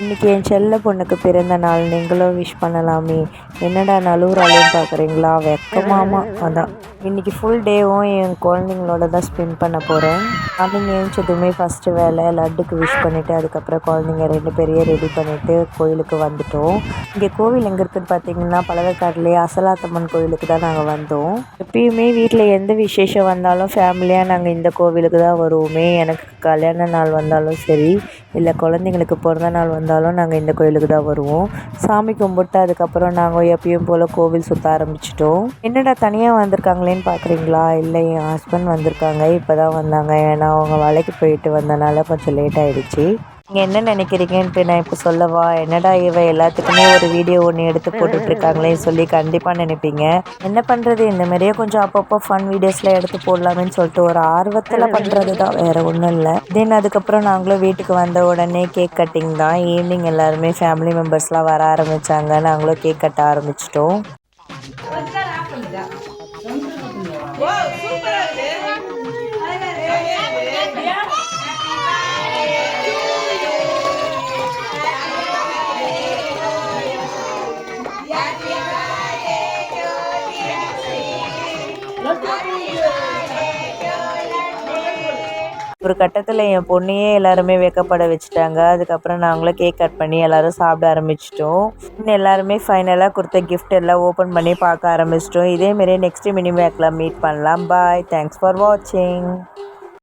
இன்றைக்கி என் செல்ல பொண்ணுக்கு பிறந்த நாள், நீங்களும் விஷ் பண்ணலாமே. என்னடா நழுவுறாளேன்னு பார்க்குறீங்களா? வெக்கமாமா அதான். இன்றைக்கி ஃபுல் டேவும் என் குழந்தைங்களோட தான் ஸ்பெண்ட் பண்ண போகிறேன். மார்னிங் எழுந்ததுமே ஃபஸ்ட்டு வேலை லட்டுக்கு விஷ் பண்ணிவிட்டு அதுக்கப்புறம் குழந்தைங்க 2 பேரையும் ரெடி பண்ணிவிட்டு கோயிலுக்கு வந்துட்டோம். இங்கே கோவில் எங்கே இருக்குதுன்னு பார்த்தீங்கன்னா பழவேற்காடுலேயே அசலாத்தம்மன் கோவிலுக்கு தான் நாங்கள் வந்தோம். எப்பயுமே வீட்டில் எந்த விசேஷம் வந்தாலும் ஃபேமிலியாக நாங்கள் இந்த கோவிலுக்கு தான் வருவோமே. எனக்கு கல்யாண நாள் வந்தாலும் சரி, இல்லை குழந்தைங்களுக்கு பிறந்த நாள் வந்தாலும் நாங்கள் இந்த கோயிலுக்கு தான் வருவோம். சாமி கும்பிட்டு அதுக்கப்புறம் நாங்கள் எப்பயும் போல் கோவில் சுற்ற ஆரம்பிச்சிட்டோம். என்னடா தனியாக வந்திருக்காங்களேன்னு பார்க்குறீங்களா? இல்லை, என் ஹஸ்பண்ட் வந்திருக்காங்க. இப்போ தான் வந்தாங்க. ஏன்னா அவங்க வேலைக்கு போயிட்டு வந்தனால கொஞ்சம் லேட் ஆகிடுச்சி. நீங்கள் என்ன நினைக்கிறீங்கன்ட்டு நான் இப்போ சொல்லவா? என்னடா எல்லாத்துக்குமே ஒரு வீடியோ ஒன்று எடுத்து போட்டுட்ருக்காங்களேன்னு சொல்லி கண்டிப்பாக நினைப்பீங்க. என்ன பண்ணுறது, இந்த மாதிரியே கொஞ்சம் அப்பப்போ ஃபன் வீடியோஸ்லாம் எடுத்து போடலாமேன்னு சொல்லிட்டு ஒரு ஆர்வத்தில் பண்ணுறது தான், வேறு ஒன்றும் இல்லை. தென் அதுக்கப்புறம் நாங்களும் வீட்டுக்கு வந்த உடனே கேக் கட்டிங் தான். ஈவினிங் எல்லாருமே ஃபேமிலி மெம்பர்ஸ்லாம் வர ஆரம்பித்தாங்க. நாங்களும் கேக் கட்ட ஆரம்பிச்சிட்டோம். ஒரு கட்டத்தில் என் பொண்ணையே எல்லாருமே வெக்கப்பட வச்சுட்டாங்க. அதுக்கப்புறம் நாங்களும் கேக் கட் பண்ணி எல்லோரும் சாப்பிட ஆரம்பிச்சிட்டோம். இன்னும் எல்லாருமே ஃபைனலாக கொடுத்த கிஃப்ட் எல்லாம் ஓப்பன் பண்ணி பார்க்க ஆரம்பிச்சிட்டோம். இதேமாரி நெக்ஸ்ட்டு மினி பேக்கில் மீட் பண்ணலாம். பாய். தேங்க்ஸ் ஃபார் வாட்சிங்.